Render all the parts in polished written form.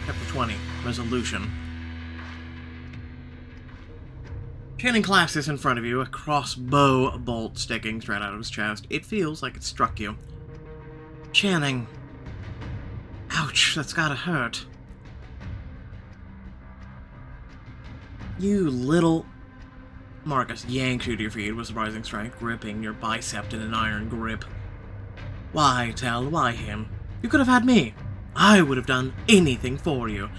Chapter 20, Resolution. Channing clasps in front of you, a crossbow bolt sticking straight out of his chest. It feels like it struck you. Channing. Ouch, that's gotta hurt. You little... Marcus yanks you to your feet with surprising strength, gripping your bicep in an iron grip. Why, Tal, why him? You could have had me. I would have done anything for you.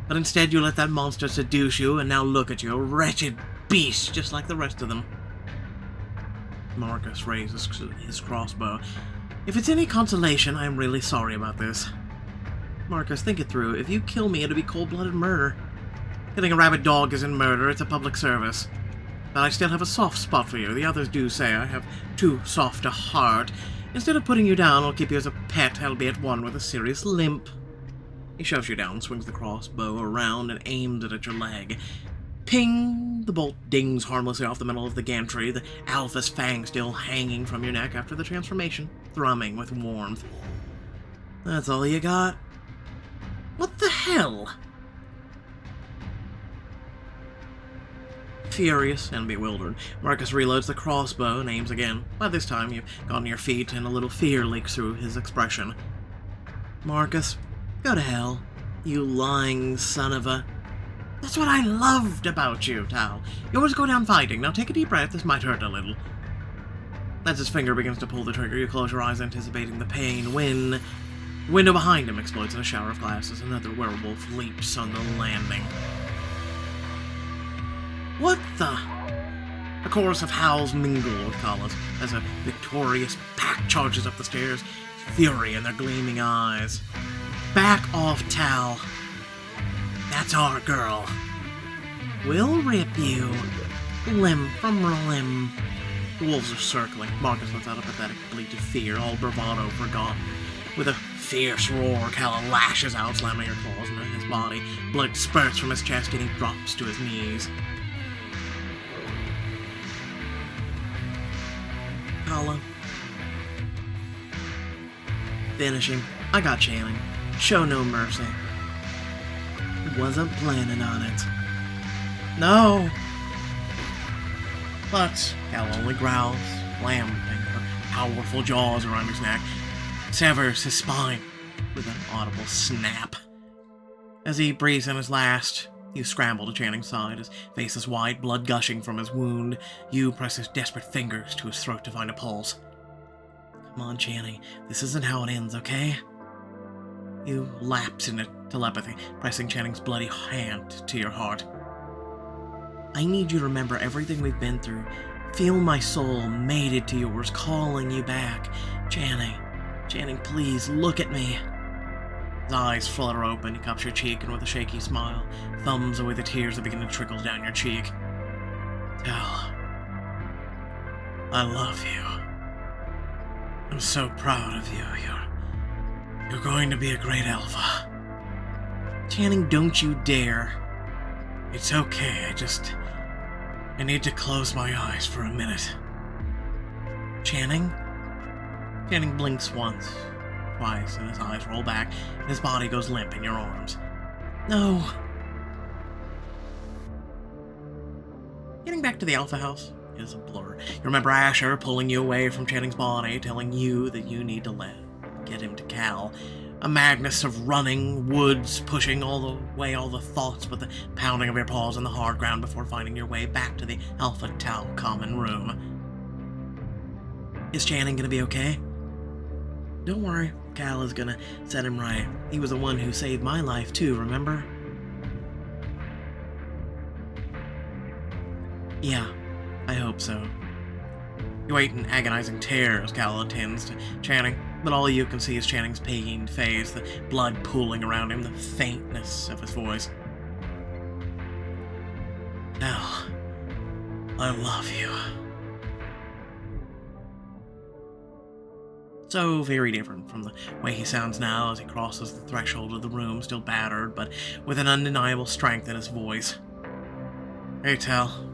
But instead you let that monster seduce you, and now look at you, a wretched beast just like the rest of them. Marcus raises his crossbow. If it's any consolation, I am really sorry about this. Marcus, think it through. If you kill me, it'll be cold-blooded murder. Killing a rabid dog isn't murder, it's a public service. But I still have a soft spot for you. The others do say I have too soft a heart. Instead of putting you down, I'll keep you as a pet, albeit one with a serious limp. He shoves you down, swings the crossbow around, and aims it at your leg. Ping! The bolt dings harmlessly off the middle of the gantry, the alpha's fang still hanging from your neck after the transformation, thrumming with warmth. That's all you got? What the hell? Furious and bewildered, Marcus reloads the crossbow and aims again. By this time, you've gotten to your feet, and a little fear leaks through his expression. Marcus, go to hell, you lying son of a... That's what I loved about you, Tal. You always go down fighting. Now take a deep breath, this might hurt a little. As his finger begins to pull the trigger, you close your eyes, anticipating the pain, when... The window behind him explodes in a shower of glass as another werewolf leaps on the landing. What the? A chorus of howls mingle with Kala's as a victorious pack charges up the stairs, fury in their gleaming eyes. Back off, Tal. That's our girl. We'll rip you, limb from limb. The wolves are circling. Marcus lets out a pathetic bleat of fear, all bravado forgotten. With a fierce roar, Kala lashes out, slamming her claws into his body. Blood spurts from his chest, and he drops to his knees. Kala. Finish him. I got Channing. Show no mercy. Wasn't planning on it. No! But Kala only growls, clamping her powerful jaws around his neck, severs his spine with an audible snap. As he breathes in his last, you scramble to Channing's side, his face is white, blood gushing from his wound. You press his desperate fingers to his throat to find a pulse. Come on, Channing, this isn't how it ends, okay? You lapse into telepathy, pressing Channing's bloody hand to your heart. I need you to remember everything we've been through. Feel my soul mated to yours, calling you back. Channing, please, look at me. His eyes flutter open, he cups your cheek, and with a shaky smile, thumbs away the tears that begin to trickle down your cheek. Tal, I love you. I'm so proud of you. You're going to be a great alpha. Channing, don't you dare. It's okay, I need to close my eyes for a minute. Channing? Channing blinks once, twice, and his eyes roll back, and his body goes limp in your arms. No. Getting back to the Alpha House is a blur. You remember Asher pulling you away from Channing's body, telling you that you need to get him to Cal. A madness of running, woods, pushing all the thoughts, but the pounding of your paws on the hard ground before finding your way back to the Alpha Tau common room. Is Channing gonna be okay? Don't worry, Cal is gonna set him right. He was the one who saved my life too, remember? Yeah, I hope so. You wait in agonizing terror as Cal attends to Channing, but all you can see is Channing's pained face, the blood pooling around him, the faintness of his voice. Cal, I love you. So very different from the way he sounds now as he crosses the threshold of the room, still battered, but with an undeniable strength in his voice. Hey, Tal.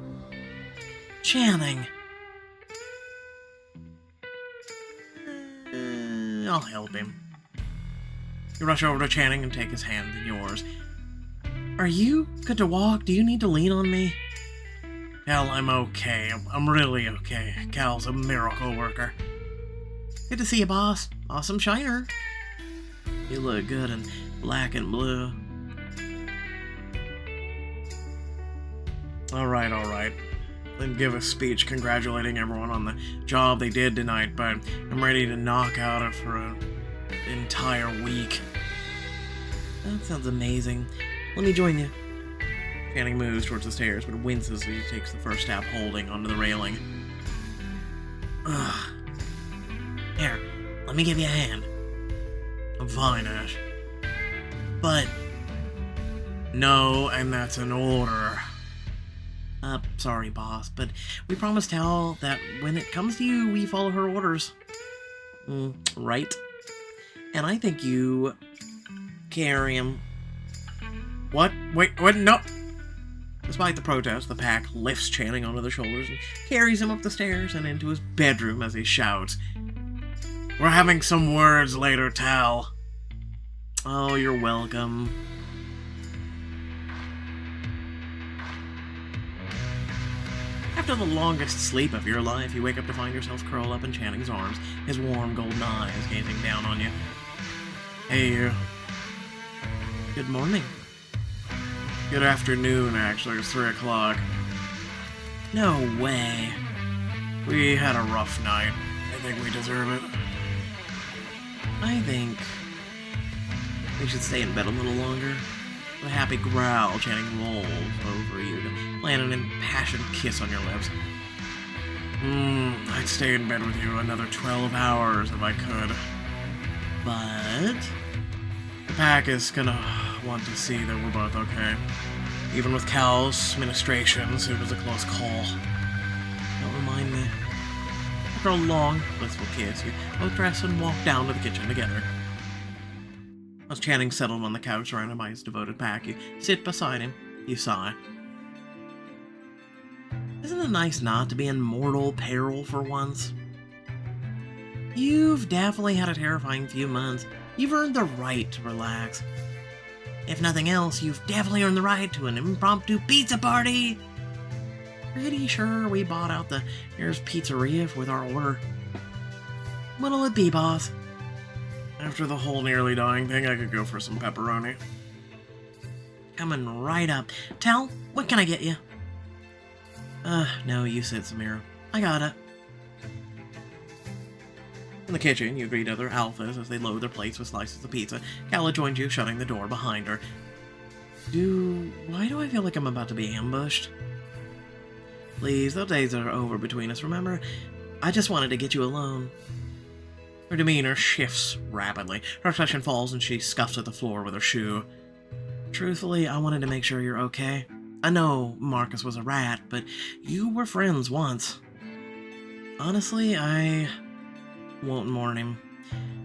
Channing. I'll help him. You rush over to Channing and take his hand in yours. Are you good to walk? Do you need to lean on me? Cal, I'm okay. I'm really okay. Cal's a miracle worker. Good to see you, boss. Awesome shiner. You look good in black and blue. Alright. Then give a speech congratulating everyone on the job they did tonight, but I'm ready to knock out it for an entire week. That sounds amazing. Let me join you. Channing moves towards the stairs, but winces as he takes the first step holding onto the railing. Ugh. Here, let me give you a hand. I'm fine, Ash. But... no, and that's an order. Sorry, boss, but we promised Hal that when it comes to you, we follow her orders. Right? And I think you... carry him. What? Wait, no! Despite the protest, the pack lifts Channing onto their shoulders and carries him up the stairs and into his bedroom as he shouts, "We're having some words later, Tal." Oh, you're welcome. After the longest sleep of your life, you wake up to find yourself curled up in Channing's arms, his warm golden eyes gazing down on you. Hey, you. Good morning. Good afternoon, actually. It's 3 o'clock. No way. We had a rough night. I think we deserve it. I think we should stay in bed a little longer. With a happy growl, Channing rolls over you to land an impassioned kiss on your lips. I'd stay in bed with you another 12 hours if I could. But the pack is gonna want to see that we're both okay. Even with Cal's ministrations, it was a close call. Don't remind me. After a long, blissful kiss, you both dress and walk down to the kitchen together. As Channing settled on the couch surrounded by his devoted pack, you sit beside him. You sigh. Isn't it nice not to be in mortal peril for once? You've definitely had a terrifying few months. You've earned the right to relax. If nothing else, you've definitely earned the right to an impromptu pizza party. Pretty sure we bought out the nearest pizzeria with our order. What'll it be, boss? After the whole nearly dying thing, I could go for some pepperoni. Coming right up. Tal, what can I get you? No, you sit, Samira. I got it. In the kitchen, you greet other alphas as they load their plates with slices of pizza. Kala joins you, shutting the door behind her. Why do I feel like I'm about to be ambushed? Please, those days are over between us, remember? I just wanted to get you alone. Her demeanor shifts rapidly. Her expression falls and she scuffs at the floor with her shoe. Truthfully, I wanted to make sure you're okay. I know Marcus was a rat, but you were friends once. Honestly, I won't mourn him.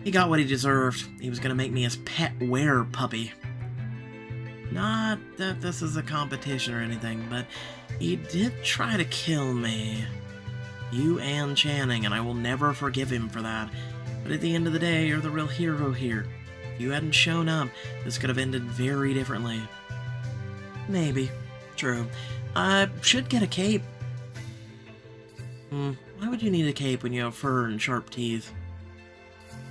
He got what he deserved. He was gonna make me his pet were-puppy. Not that this is a competition or anything, but he did try to kill me. You and Channing, and I will never forgive him for that. But at the end of the day, you're the real hero here. If you hadn't shown up, this could have ended very differently. Maybe. True. I should get a cape. Why would you need a cape when you have fur and sharp teeth?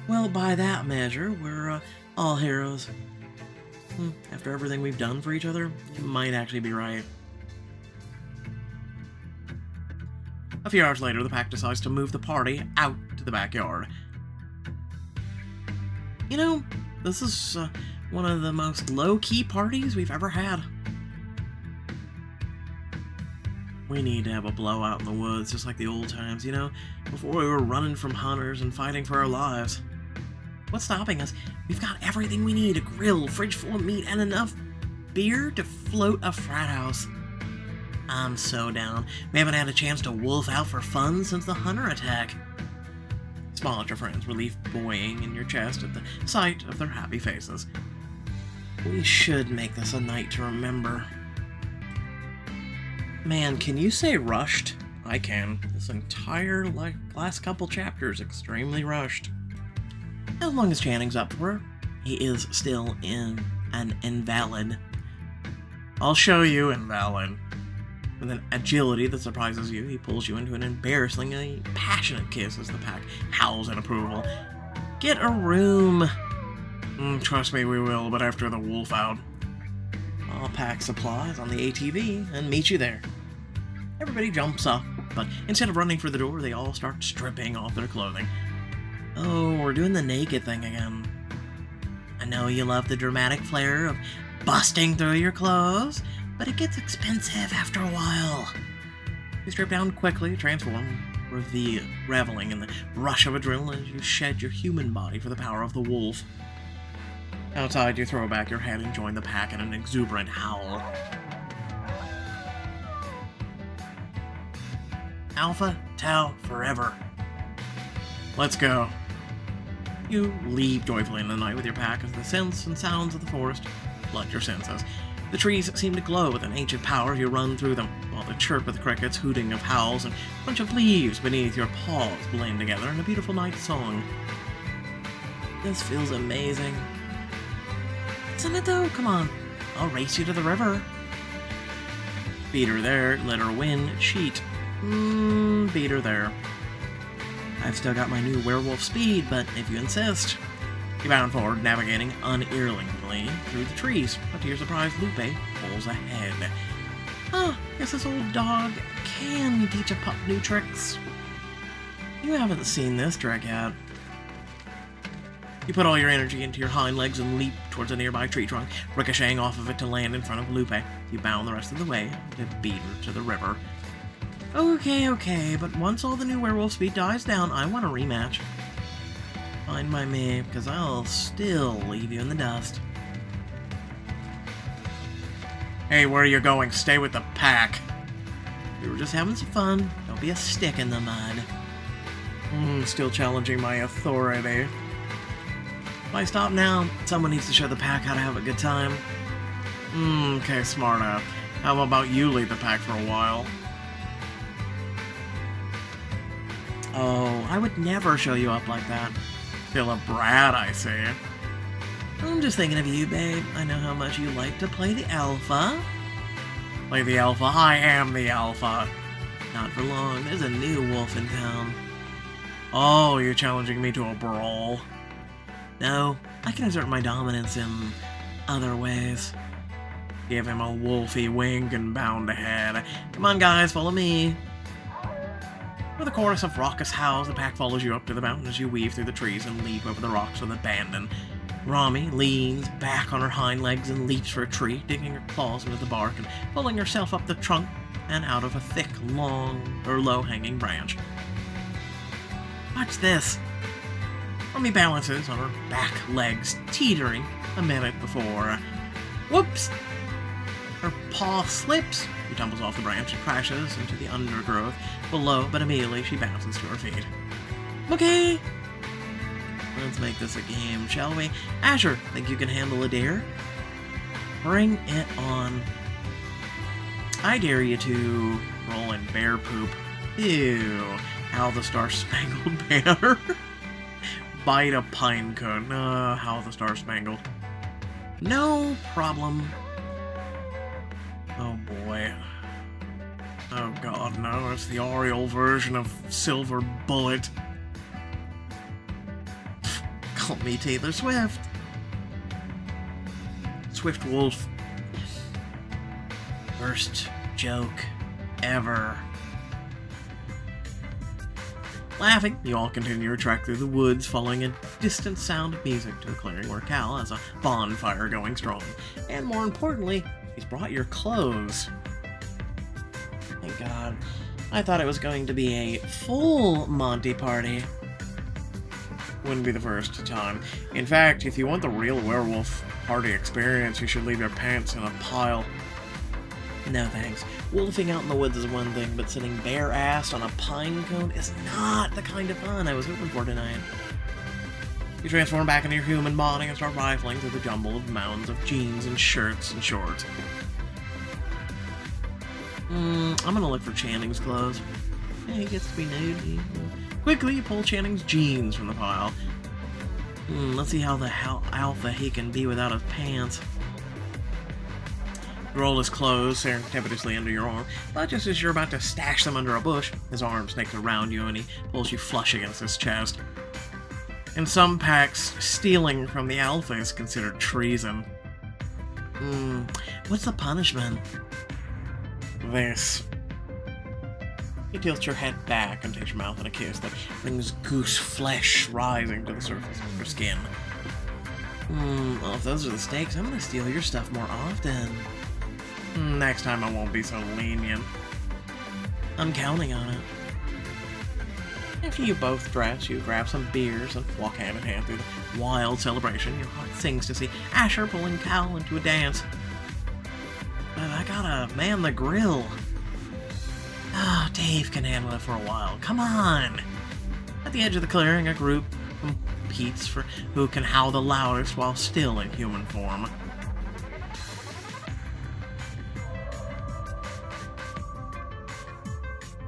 Well, by that measure, we're all heroes. After everything we've done for each other, you might actually be right. A few hours later, the pack decides to move the party out to the backyard. You know, this is one of the most low-key parties we've ever had. We need to have a blowout in the woods, just like the old times, you know? Before we were running from hunters and fighting for our lives. What's stopping us? We've got everything we need, a grill, fridge full of meat, and enough beer to float a frat house. I'm so down. We haven't had a chance to wolf out for fun since the hunter attack. Smile at your friends, relief buoying in your chest at the sight of their happy faces. We should make this a night to remember. Man, can you say rushed? I can. This entire last couple chapters extremely rushed. As long as Channing's up for it, he is still an invalid. I'll show you, invalid. With an agility that surprises you, he pulls you into an embarrassingly passionate kiss as the pack howls in approval. Get a room. Trust me, we will, but after the wolf out. I'll pack supplies on the ATV and meet you there. Everybody jumps up, but instead of running for the door, they all start stripping off their clothing. Oh, we're doing the naked thing again. I know you love the dramatic flair of busting through your clothes, but it gets expensive after a while. You strip down quickly, transform, reveling in the rush of adrenaline as you shed your human body for the power of the wolf. Outside, you throw back your head and join the pack in an exuberant howl. Alpha Tau forever. Let's go. You leap joyfully in the night with your pack as the scents and sounds of the forest flood your senses. The trees seem to glow with an ancient power as you run through them, while the chirp of the crickets, hooting of howls, and a bunch of leaves beneath your paws blend together in a beautiful night song. This feels amazing. Isn't it though? Come on. I'll race you to the river. Beat her there, let her win, cheat. Beat her there. I've still got my new werewolf speed, but if you insist. You bound forward, navigating unerringly through the trees, but to your surprise, Lupe pulls ahead. Guess this old dog can teach a pup new tricks. You haven't seen this trick yet. You put all your energy into your hind legs and leap towards a nearby tree trunk, ricocheting off of it to land in front of Lupe. You bound the rest of the way to beat her to the river. Okay, but once all the new werewolf speed dies down, I want a rematch. Fine by me, because I'll still leave you in the dust. Hey, where are you going? Stay with the pack. We were just having some fun. Don't be a stick in the mud. Still challenging my authority. If I stop now, someone needs to show the pack how to have a good time. Okay, smart ass. How about you lead the pack for a while? Oh, I would never show you up like that. Still a brat, I see. I'm just thinking of you, babe. I know how much you like to play the alpha. Play the alpha? I am the alpha. Not for long. There's a new wolf in town. Oh, you're challenging me to a brawl? No, I can exert my dominance in other ways. Give him a wolfy wink and bound ahead. Come on, guys, follow me. With a chorus of raucous howls, the pack follows you up to the mountain as you weave through the trees and leap over the rocks with abandon. Rami leans back on her hind legs and leaps for a tree, digging her claws into the bark and pulling herself up the trunk and out of a thick, low-hanging branch. Watch this. Rami balances on her back legs, teetering a minute before... Whoops! Her paw slips. She tumbles off the branch and crashes into the undergrowth below, but immediately she bounces to her feet. Okay. Let's make this a game, shall we? Asher, think you can handle a dare? Bring it on. I dare you to roll in bear poop. Ew. How the Star-Spangled Banner. Bite a pine cone. How the Star-Spangled. No problem. Oh boy. Oh god, no, it's the Ariel version of Silver Bullet. Call me Taylor Swift. Swift Wolf. Worst joke ever. Laughing, you all continue your trek through the woods, following a distant sound of music to a clearing where Cal has a bonfire going strong. And more importantly, he's brought your clothes. Thank God. I thought it was going to be a full Monty party. Wouldn't be the first time. In fact, if you want the real werewolf party experience, you should leave your pants in a pile. No thanks. Wolfing out in the woods is one thing, but sitting bare-assed on a pine cone is not the kind of fun I was hoping for tonight. You transform back into your human body and start rifling through the jumble of mounds of jeans and shirts and shorts. I'm gonna look for Channing's clothes. Yeah, he gets to be nude. Quickly, you pull Channing's jeans from the pile. Let's see how the alpha he can be without his pants. You roll his clothes serendipitously under your arm, but just as you're about to stash them under a bush, his arm snakes around you and he pulls you flush against his chest. In some packs, stealing from the alpha is considered treason. What's the punishment? This. You tilt your head back and takes your mouth in a kiss that brings goose flesh rising to the surface of your skin. Well, if those are the stakes, I'm gonna steal your stuff more often. Next time I won't be so lenient. I'm counting on it. After you both dress, you grab some beers and walk hand in hand through the wild celebration. Your heart sings to see Asher pulling Cal into a dance. But I gotta man the grill. Dave can handle it for a while. Come on! At the edge of the clearing, a group competes for who can howl the loudest while still in human form.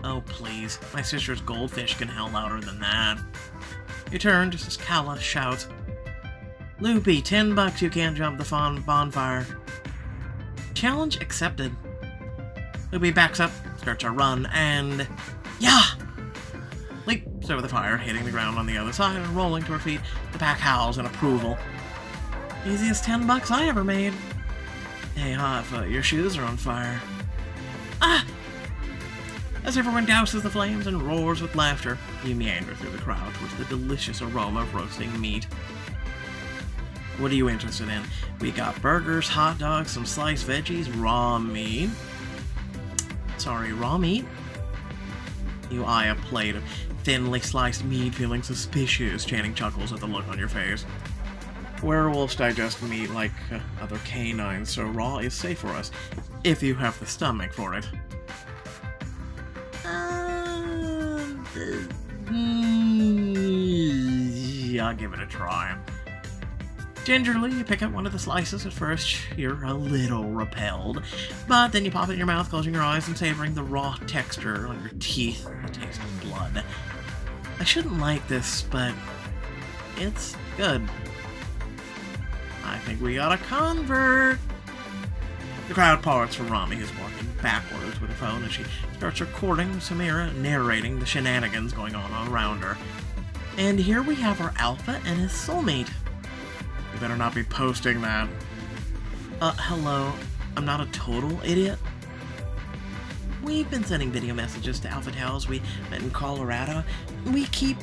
Oh, please. My sister's goldfish can howl louder than that. You turn just as Kala shouts, Loopy, $10 you can't jump the bonfire. Challenge accepted. Loopy backs up, starts a run, and... yeah! Leaps over the fire, hitting the ground on the other side and rolling to her feet. The pack howls in approval. Easiest $10 I ever made. Hey, Hotfoot, your shoes are on fire. Ah! As everyone douses the flames and roars with laughter, you meander through the crowd towards the delicious aroma of roasting meat. What are you interested in? We got burgers, hot dogs, some sliced veggies, raw meat. Sorry, raw meat? You eye a plate of thinly sliced meat, feeling suspicious. Channing chuckles at the look on your face. Werewolves digest meat like other canines, so raw is safe for us, if you have the stomach for it. I'll give it a try. Gingerly, you pick up one of the slices. At first, you're a little repelled, but then you pop it in your mouth, closing your eyes and savoring the raw texture on your teeth, the taste of blood. I shouldn't like this, but it's good. I think we got a convert. The crowd parts for Rami, who's walking backwards with her phone as she starts recording Samira narrating the shenanigans going on around her. And here we have our alpha and his soulmate. You better not be posting that. Hello. I'm not a total idiot. We've been sending video messages to Alpha Tales we met in Colorado. We keep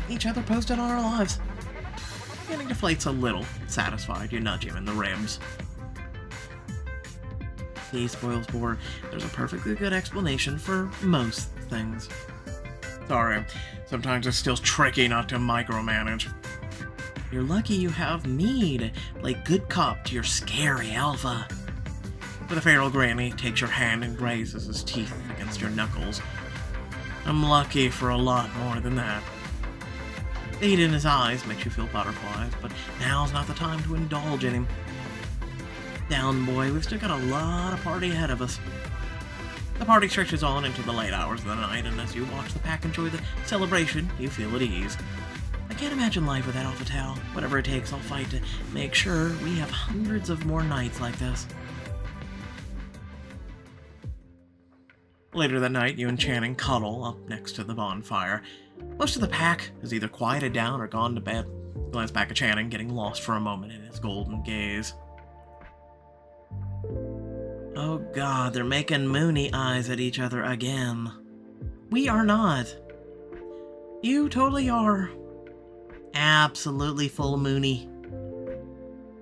each other posted on our lives. Getting deflates a little. Satisfied, you nudge him in the ribs. He spoils sport. There's a perfectly good explanation for most things. Sorry, sometimes it's still tricky not to micromanage. You're lucky you have me to play good cop to your scary alpha. With a feral grin, he takes your hand and grazes his teeth against your knuckles. I'm lucky for a lot more than that. The heat in his eyes makes you feel butterflies, but now's not the time to indulge in him. Down, boy, we've still got a lot of party ahead of us. The party stretches on into the late hours of the night, and as you watch the pack enjoy the celebration, you feel at ease. I can't imagine life without Alpha Tau. Whatever it takes, I'll fight to make sure we have hundreds of more nights like this. Later that night, you and Channing cuddle up next to the bonfire. Most of the pack has either quieted down or gone to bed. You glance back at Channing, getting lost for a moment in his golden gaze. Oh god, they're making moony eyes at each other again. We are not. You totally are. Absolutely full moony.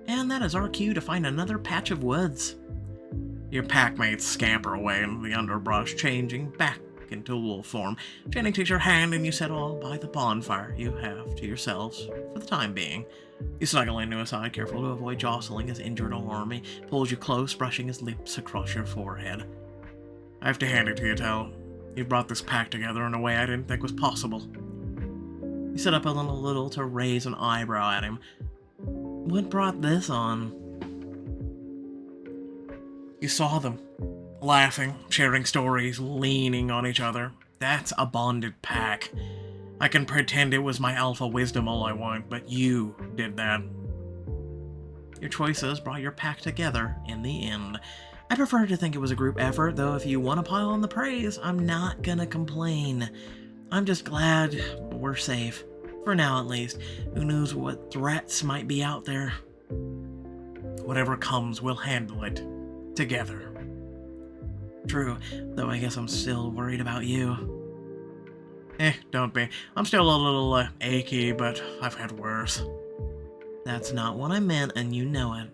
And that is our cue to find another patch of woods. Your packmates scamper away into the underbrush, changing back into wolf form. Channing takes your hand and you settle by the bonfire you have to yourselves for the time being. You snuggle into his side, careful to avoid jostling his injured arm. He pulls you close, brushing his lips across your forehead. I have to hand it to you, Tal. You brought this pack together in a way I didn't think was possible. You sit up a little to raise an eyebrow at him. What brought this on? You saw them, laughing, sharing stories, leaning on each other. That's a bonded pack. I can pretend it was my alpha wisdom all I want, but you did that. Your choices brought your pack together in the end. I prefer to think it was a group effort, though if you want to pile on the praise, I'm not gonna complain. I'm just glad we're safe. For now, at least. Who knows what threats might be out there. Whatever comes, we'll handle it. Together. True, though I guess I'm still worried about you. Don't be. I'm still a little achy, but I've had worse. That's not what I meant, and you know it.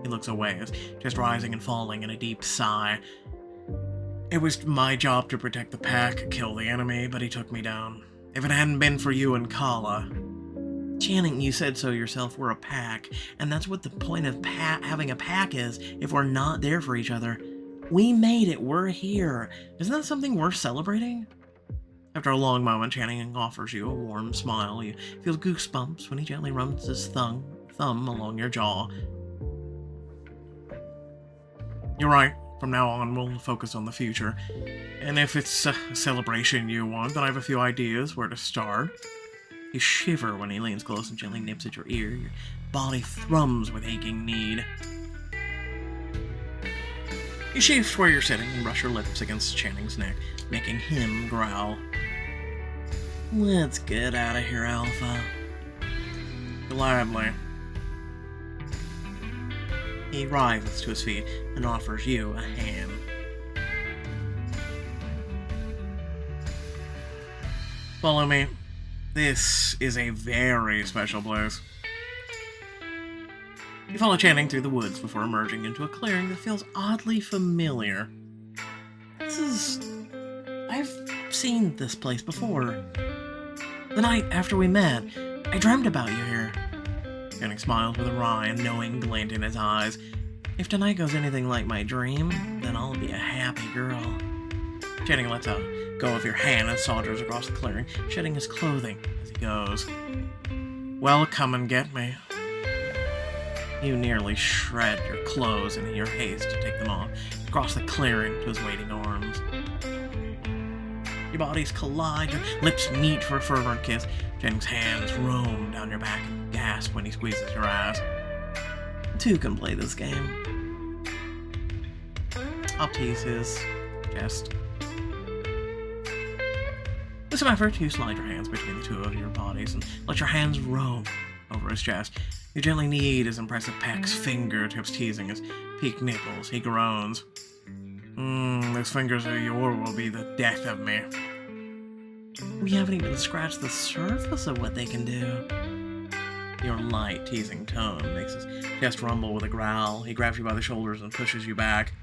He looks away, just rising and falling in a deep sigh. It was my job to protect the pack, kill the enemy, but he took me down. If it hadn't been for you and Kala... Channing, you said so yourself, we're a pack, and that's what the point of having a pack is, if we're not there for each other. We made it, we're here. Isn't that something worth celebrating? After a long moment, Channing offers you a warm smile. You feel goosebumps when he gently runs his thumb along your jaw. You're right. From now on, we'll focus on the future. And if it's a celebration you want, then I have a few ideas where to start. You shiver when he leans close and gently nips at your ear. Your body thrums with aching need. You shift where you're sitting and brush your lips against Channing's neck, making him growl. Let's get out of here, Alpha. Gladly. He rises to his feet and offers you a hand. Follow me. This is a very special place. You follow Channing through the woods before emerging into a clearing that feels oddly familiar. I've seen this place before. The night after we met, I dreamt about you here. Channing smiles with a wry and knowing glint in his eyes. If tonight goes anything like my dream, then I'll be a happy girl. Channing lets go of your hand and saunters across the clearing, shedding his clothing as he goes. Well, come and get me. You nearly shred your clothes in your haste to take them off, across the clearing to his waiting arms. Your bodies collide, your lips meet for a fervent kiss. Channing's hands roam down your back and gasp when he squeezes your ass. Two can play this game. I'll tease his chest. With some effort, you slide your hands between the two of your bodies and let your hands roam over his chest. You gently knead his impressive pecs, fingertips teasing his peaked nipples. He groans. Those fingers of yours will be the death of me. We haven't even scratched the surface of what they can do. Your light, teasing tone makes his chest rumble with a growl. He grabs you by the shoulders and pushes you back.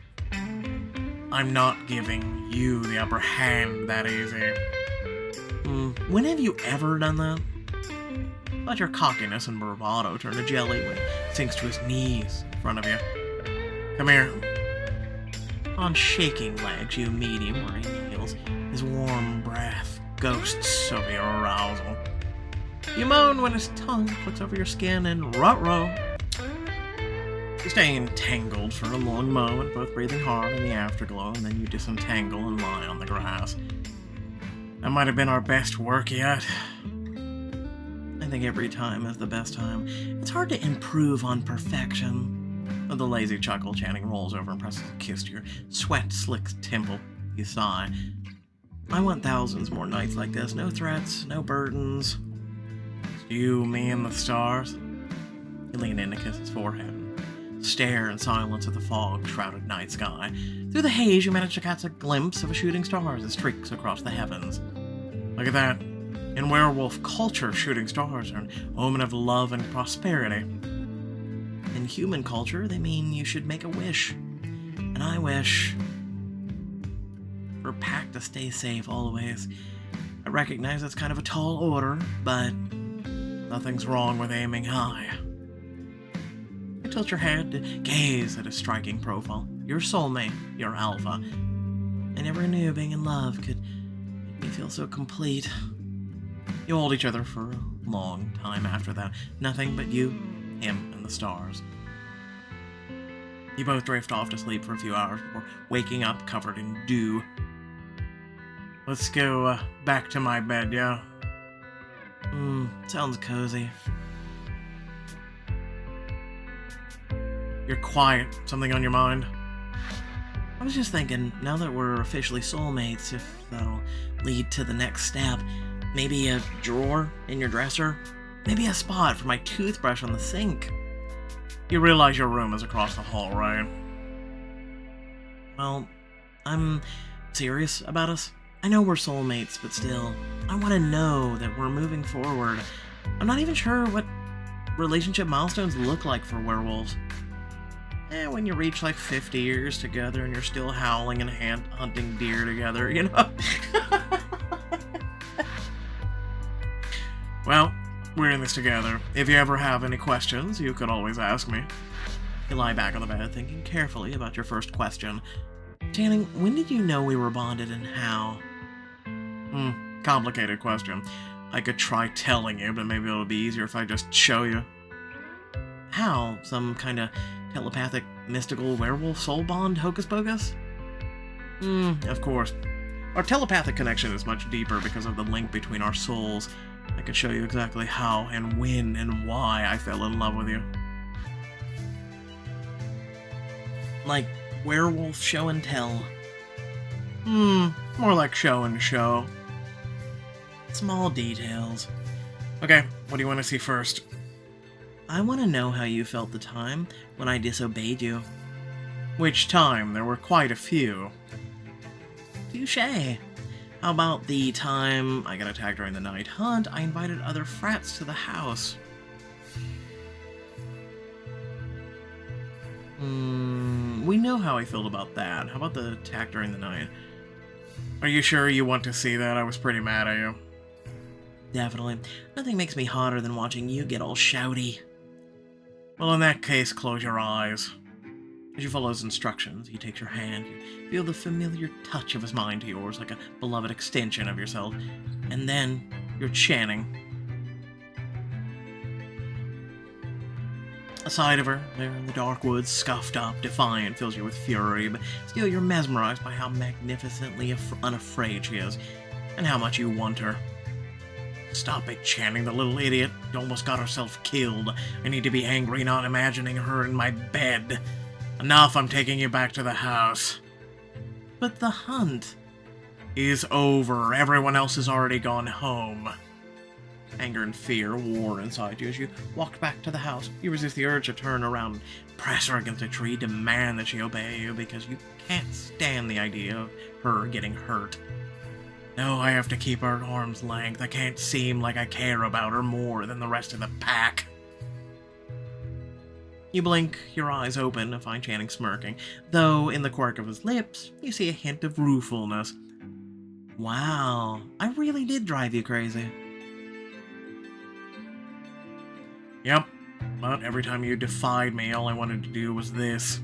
I'm not giving you the upper hand that easy. When have you ever done that? Let your cockiness and bravado turn to jelly when he sinks to his knees in front of you. Come here. On shaking legs, you meet him where he kneels. His warm breath ghosts over your arousal. You moan when his tongue flicks over your skin and ruh-roh. You stay entangled for a long moment, both breathing hard in the afterglow, and then you disentangle and lie on the grass. That might have been our best work yet. I think every time is the best time. It's hard to improve on perfection. With a lazy chuckle, Channing rolls over and presses a kiss to your sweat-slicked temple. You sigh. I want thousands more nights like this. No threats, no burdens. Just you, me, and the stars. You lean in to kiss his forehead and stare in silence at the fog-shrouded night sky. Through the haze, you manage to catch a glimpse of a shooting star as it streaks across the heavens. Look at that. In werewolf culture, shooting stars are an omen of love and prosperity. In human culture, they mean you should make a wish. And I wish for Pac to stay safe always. I recognize that's kind of a tall order, but nothing's wrong with aiming high. You tilt your head to gaze at his striking profile. Your soulmate, your alpha. I never knew being in love could make me feel so complete. You hold each other for a long time after that. Nothing but you, him, and the stars. You both drift off to sleep for a few hours before waking up covered in dew. Let's go back to my bed, yeah? Sounds cozy. You're quiet. Something on your mind? I was just thinking, now that we're officially soulmates, if that'll lead to the next step, maybe a drawer in your dresser? Maybe a spot for my toothbrush on the sink? You realize your room is across the hall, right? Well, I'm serious about us. I know we're soulmates, but still, I want to know that we're moving forward. I'm not even sure what relationship milestones look like for werewolves. When you reach like 50 years together and you're still howling and hunting deer together, you know? Well, we're in this together. If you ever have any questions, you could always ask me. You lie back on the bed, thinking carefully about your first question. Channing, when did you know we were bonded and how? Complicated question. I could try telling you, but maybe it'll be easier if I just show you. How? Some kind of telepathic, mystical werewolf soul bond hocus pocus? Of course. Our telepathic connection is much deeper because of the link between our souls. I could show you exactly how and when and why I fell in love with you. Like werewolf show and tell. More like show and show. Small details. Okay, what do you want to see first? I want to know how you felt the time when I disobeyed you. Which time? There were quite a few. Touché. How about the time I got attacked during the night hunt? I invited other frats to the house. We know how I felt about that. How about the attack during the night? Are you sure you want to see that? I was pretty mad at you. Definitely. Nothing makes me hotter than watching you get all shouty. Well, in that case, close your eyes. As you follow his instructions, he takes your hand. You feel the familiar touch of his mind to yours, like a beloved extension of yourself. And then, you're Channing. A side of her, there in the dark woods, scuffed up, defiant, fills you with fury, but still you're mesmerized by how magnificently unafraid she is, and how much you want her. Stop it, Channing, the little idiot. You almost got herself killed. I need to be angry, not imagining her in my bed. Enough, I'm taking you back to the house. But the hunt is over. Everyone else has already gone home. Anger and fear war inside you as you walked back to the house. You resist the urge to turn around, press her against a tree, demand that she obey you because you can't stand the idea of her getting hurt. No, I have to keep her at arm's length. I can't seem like I care about her more than the rest of the pack. You blink, your eyes open, and find Channing smirking, though in the quirk of his lips, you see a hint of ruefulness. Wow, I really did drive you crazy. Yep, but every time you defied me, all I wanted to do was this.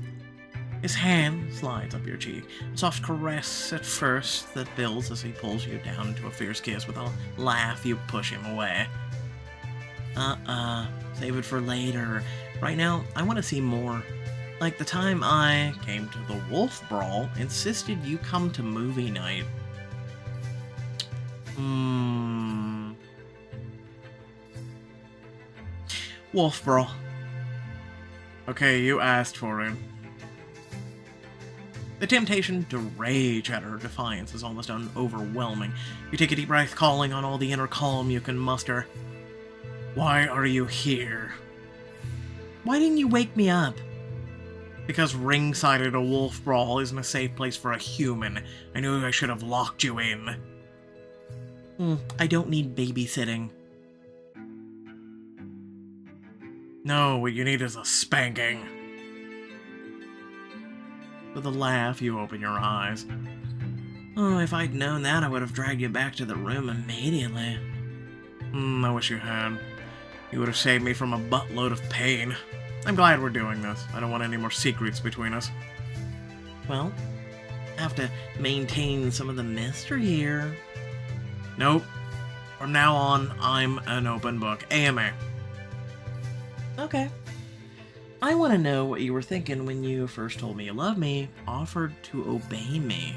His hand slides up your cheek, a soft caress at first that builds as he pulls you down into a fierce kiss. With a laugh, you push him away. Save it for later. Right now, I want to see more. Like the time I came to the Wolf Brawl, insisted you come to movie night. Wolf Brawl. Okay, you asked for it. The temptation to rage at her defiance is almost overwhelming. You take a deep breath, calling on all the inner calm you can muster. Why are you here? Why didn't you wake me up? Because ringside at a wolf brawl isn't a safe place for a human. I knew I should have locked you in. I don't need babysitting. No, what you need is a spanking. With a laugh, you open your eyes. Oh, if I'd known that, I would have dragged you back to the room immediately. I wish you had. You would have saved me from a buttload of pain. I'm glad we're doing this. I don't want any more secrets between us. Well, have to maintain some of the mystery here. Nope. From now on, I'm an open book. AMA. Okay. I want to know what you were thinking when you first told me you loved me, offered to obey me.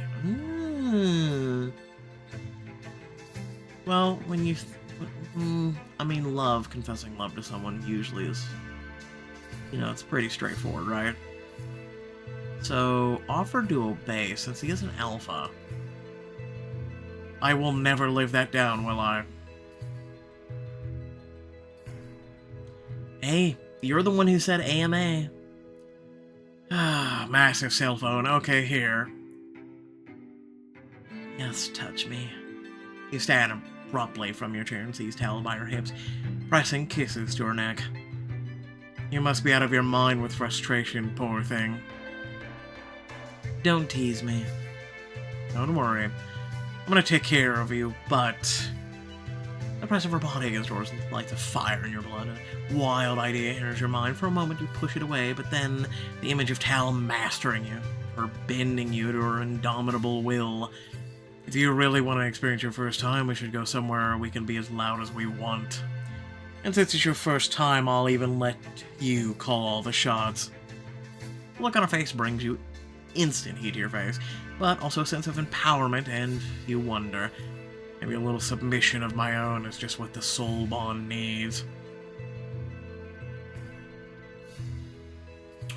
Well, when you... confessing love to someone usually is... it's pretty straightforward, right? So, offer to obey, since he is an alpha. I will never live that down, will I? Hey, you're the one who said AMA. Ah, massive cell phone. Okay, here. Yes, touch me. You stand abruptly from your chair and sees Tal by her hips, pressing kisses to her neck. You must be out of your mind with frustration, poor thing. Don't tease me. Don't worry. I'm gonna take care of you, but... The press of her body against yours lights a fire in your blood. A wild idea enters your mind. For a moment you push it away, but then the image of Tal mastering you, her bending you to her indomitable will. If you really want to experience your first time, we should go somewhere we can be as loud as we want. And since it's your first time, I'll even let you call all the shots. The look on her face brings you instant heat to your face, but also a sense of empowerment, and you wonder, maybe a little submission of my own is just what the soul bond needs.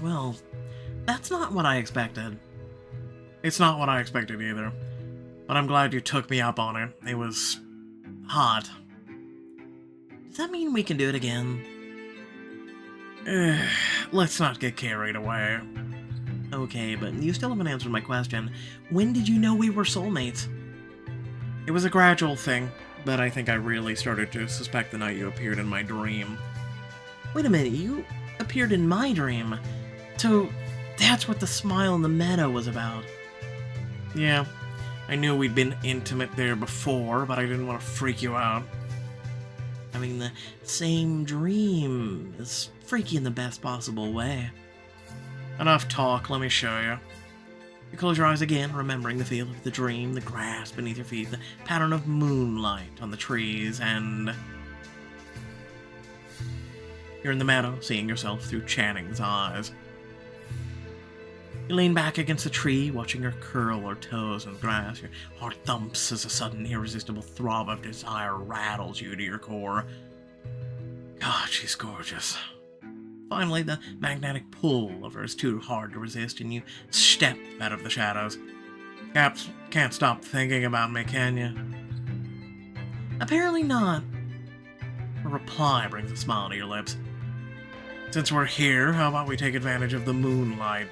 Well, that's not what I expected. It's not what I expected either. But I'm glad you took me up on it. It was... hot. Does that mean we can do it again? Let's not get carried away. Okay, but you still haven't answered my question. When did you know we were soulmates? It was a gradual thing, but I think I really started to suspect the night you appeared in my dream. Wait a minute, you appeared in my dream? So, that's what the smile in the meadow was about? Yeah, I knew we'd been intimate there before, but I didn't want to freak you out. Having the same dream is freaky in the best possible way. Enough talk, let me show you. You close your eyes again, remembering the feel of the dream, the grass beneath your feet, the pattern of moonlight on the trees, and... You're in the meadow, seeing yourself through Channing's eyes. You lean back against a tree, watching her curl her toes in the grass. Your heart thumps as a sudden, irresistible throb of desire rattles you to your core. God, she's gorgeous. Finally, the magnetic pull of her is too hard to resist, and you step out of the shadows. Caps can't stop thinking about me, can you? Apparently not. A reply brings a smile to your lips. Since we're here, how about we take advantage of the moonlight?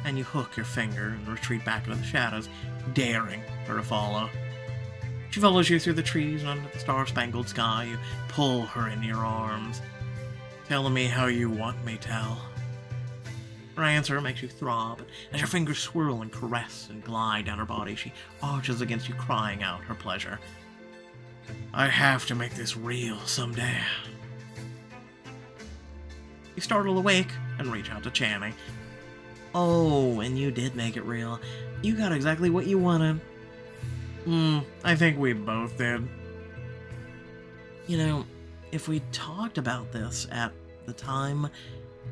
And you hook your finger and retreat back into the shadows, daring her to follow. She follows you through the trees and under the star-spangled sky. You pull her into your arms. Telling me how you want me, Tal. Her answer makes you throb, and as your fingers swirl and caress and glide down her body, she arches against you, crying out her pleasure. I have to make this real someday. You startle awake and reach out to Channing. Oh, and you did make it real. You got exactly what you wanted. I think we both did. You know, if we talked about this at the time,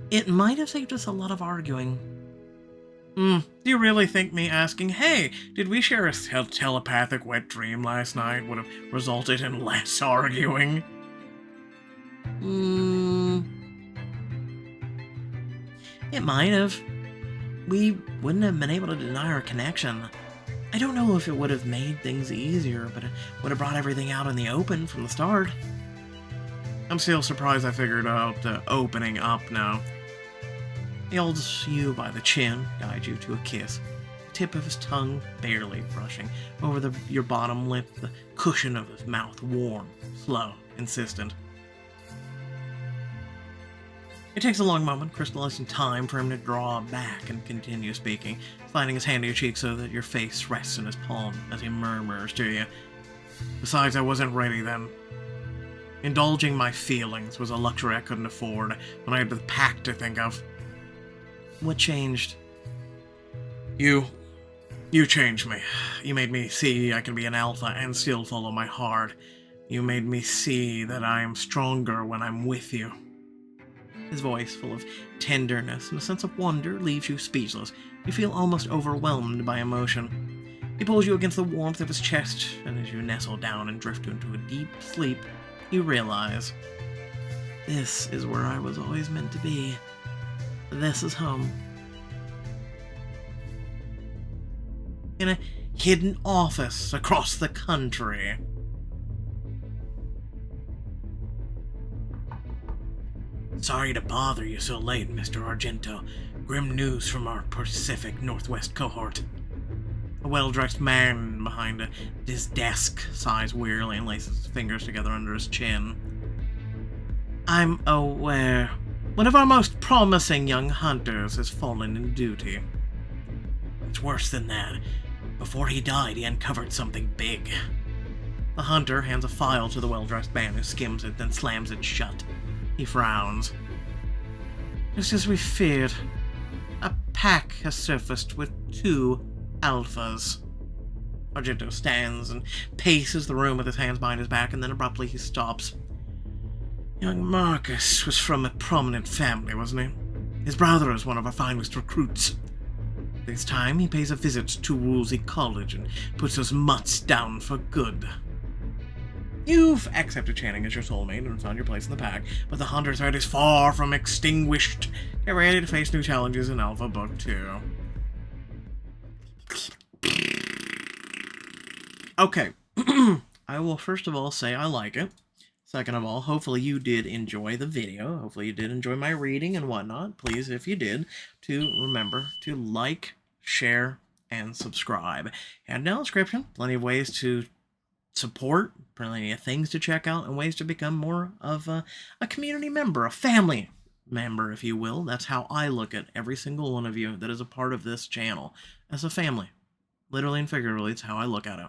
it might have saved us a lot of arguing. Do you really think me asking, hey, did we share a telepathic wet dream last night would have resulted in less arguing? It might have. We wouldn't have been able to deny our connection. I don't know if it would have made things easier, but it would have brought everything out in the open from the start. I'm still surprised I figured out opening up now. He holds you by the chin, guides you to a kiss, the tip of his tongue barely brushing over your bottom lip, the cushion of his mouth warm, slow, insistent. It takes a long moment, crystallizing time for him to draw back and continue speaking, sliding his hand to your cheek so that your face rests in his palm as he murmurs to you. Besides, I wasn't ready then. Indulging my feelings was a luxury I couldn't afford when I had the pact to think of. What changed? You changed me. You made me see I can be an alpha and still follow my heart. You made me see that I am stronger when I'm with you. His voice, full of tenderness and a sense of wonder, leaves you speechless. You feel almost overwhelmed by emotion. He pulls you against the warmth of his chest, and as you nestle down and drift into a deep sleep, you realize, this is where I was always meant to be. This is home. In a hidden office across the country. Sorry to bother you so late, Mr. Argento. Grim news from our Pacific Northwest cohort. A well-dressed man behind his desk sighs wearily and laces his fingers together under his chin. I'm aware. One of our most promising young hunters has fallen in duty. It's worse than that. Before he died, he uncovered something big. The hunter hands a file to the well-dressed man who skims it, then slams it shut. He frowns. Just as we feared, a pack has surfaced with 2 alphas. Argento stands and paces the room with his hands behind his back, and then abruptly he stops. Young Marcus was from a prominent family, wasn't he? His brother is one of our finest recruits. This time, he pays a visit to Woolsey College and puts those mutts down for good. You've accepted Channing as your soulmate and found your place in the pack, but the hunter threat is far from extinguished. Get ready to face new challenges in Alpha Book 2. Okay, I will first of all say I like it. Second of all, hopefully you did enjoy the video. Hopefully you did enjoy my reading and whatnot. Please, if you did, to remember to like, share, and subscribe. And down in the description, plenty of ways to support, plenty of things to check out, and ways to become more of a community member, a family member, if you will. That's how I look at every single one of you that is a part of this channel, as a family. Literally and figuratively, it's how I look at it.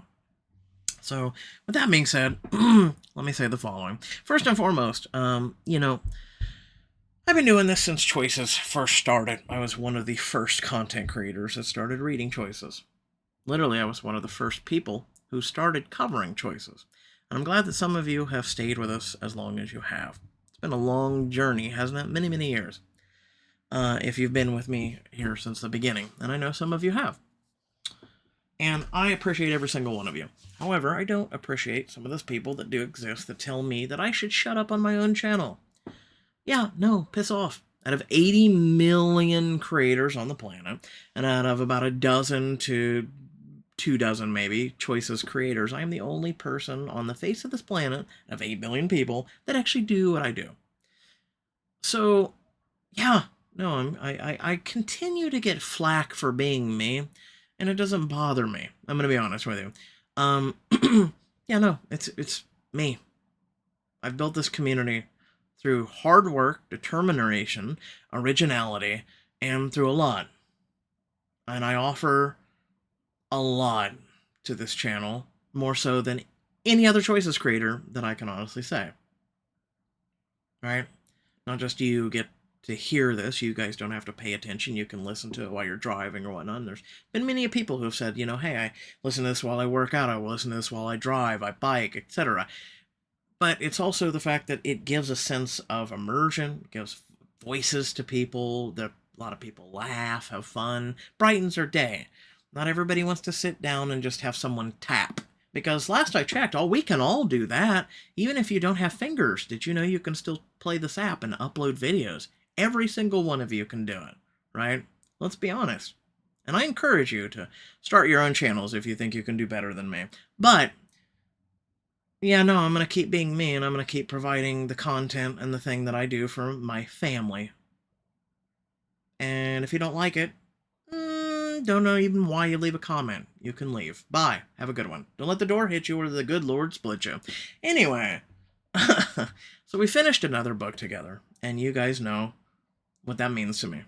So, with that being said, let me say the following. First and foremost, you know, I've been doing this since Choices first started. I was one of the first content creators that started reading Choices. Literally, I was one of the first people who started covering Choices. And I'm glad that some of you have stayed with us as long as you have. It's been a long journey, hasn't it? Many, many years. If you've been with me here since the beginning. And I know some of you have. And I appreciate every single one of you. However, I don't appreciate some of those people that do exist that tell me that I should shut up on my own channel. Yeah, no, piss off. Out of 80 million creators on the planet, and out of about a dozen to 24 maybe, Choices creators, I am the only person on the face of this planet of 8 billion people that actually do what I do. So, yeah, no, I continue to get flack for being me. And it doesn't bother me. I'm going to be honest with you. Yeah, no, it's me. I've built this community through hard work, determination, originality, and through a lot. And I offer a lot to this channel, more so than any other Choices creator that I can honestly say. Right? Not just you get to hear this, you guys don't have to pay attention, you can listen to it while you're driving or whatnot. And there's been many people who have said, you know, hey, I listen to this while I work out, I listen to this while I drive, I bike, etc. But it's also the fact that it gives a sense of immersion, gives voices to people, that a lot of people laugh, have fun, brightens their day. Not everybody wants to sit down and just have someone tap. Because last I checked, we can all do that. Even if you don't have fingers, did you know you can still play this app and upload videos? Every single one of you can do it, right? Let's be honest. And I encourage you to start your own channels if you think you can do better than me. But, yeah, no, I'm going to keep being me, and I'm going to keep providing the content and the thing that I do for my family. And if you don't like it, don't know even why you leave a comment. You can leave. Bye. Have a good one. Don't let the door hit you or the good Lord split you. Anyway, so we finished another book together, and you guys know what that means to me,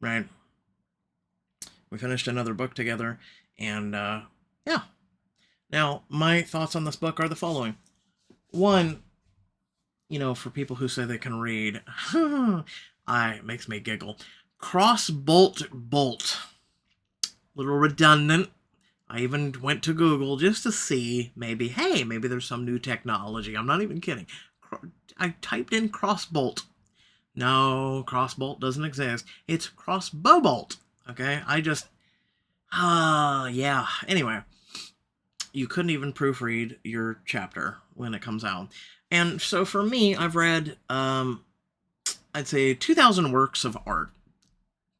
right? We finished another book together, and yeah. Now, my thoughts on this book are the following. One, you know, for people who say they can read, it makes me giggle. Crossbolt bolt. Little redundant. I even went to Google just to see maybe there's some new technology. I'm not even kidding. I typed in crossbolt. No, crossbolt doesn't exist. It's crossbow bolt. Okay, yeah. Anyway, you couldn't even proofread your chapter when it comes out. And so for me, I've read, I'd say 2,000 works of art.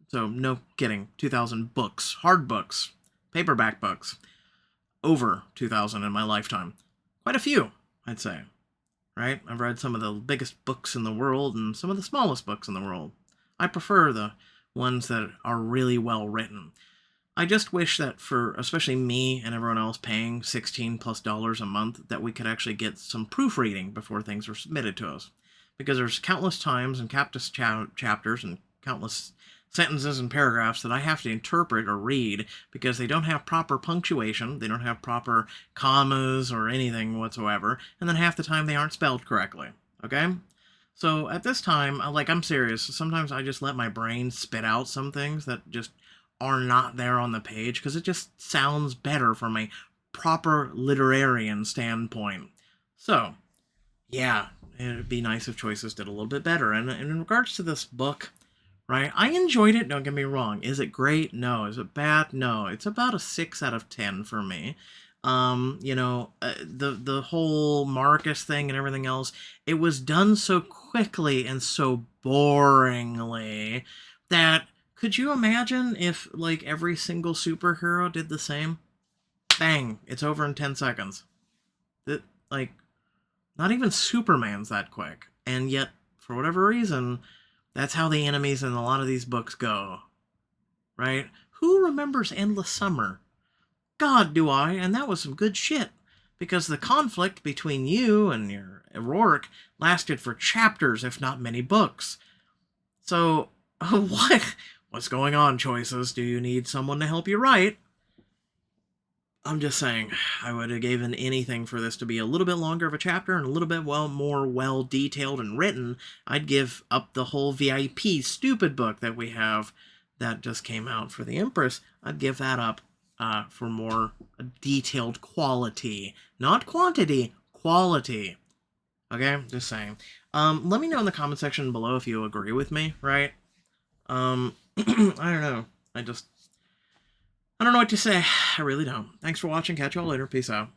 So no kidding, 2,000 books, hard books, paperback books, over 2,000 in my lifetime. Quite a few, I'd say. Right? I've read some of the biggest books in the world and some of the smallest books in the world. I prefer the ones that are really well written. I just wish that for especially me and everyone else paying $16+ a month, that we could actually get some proofreading before things are submitted to us. Because there's countless times and countless chapters and countless sentences and paragraphs that I have to interpret or read because they don't have proper punctuation, they don't have proper commas or anything whatsoever, and then half the time they aren't spelled correctly. Okay? So at this time, I'm serious. Sometimes I just let my brain spit out some things that just are not there on the page because it just sounds better from a proper literarian standpoint. So, yeah, it'd be nice if Choices did a little bit better. And in regards to this book, right, I enjoyed it, don't get me wrong. Is it great? No. Is it bad? No. It's about a 6 out of 10 for me. The whole Marcus thing and everything else, it was done so quickly and so boringly that could you imagine if, every single superhero did the same? Bang, it's over in 10 seconds. Not even Superman's that quick. And yet, for whatever reason, that's how the enemies in a lot of these books go. Right? Who remembers Endless Summer? God, do I, and that was some good shit. Because the conflict between you and your Rourke lasted for chapters, if not many books. So, what? What's going on, Choices? Do you need someone to help you write? I'm just saying, I would have given anything for this to be a little bit longer of a chapter and a little bit more well-detailed and written. I'd give up the whole VIP stupid book that we have that just came out for the Empress. I'd give that up for more detailed quality. Not quantity, quality. Okay? Just saying. Let me know in the comment section below if you agree with me, right? I don't know. I don't know what to say. I really don't. Thanks for watching. Catch y'all later. Peace out.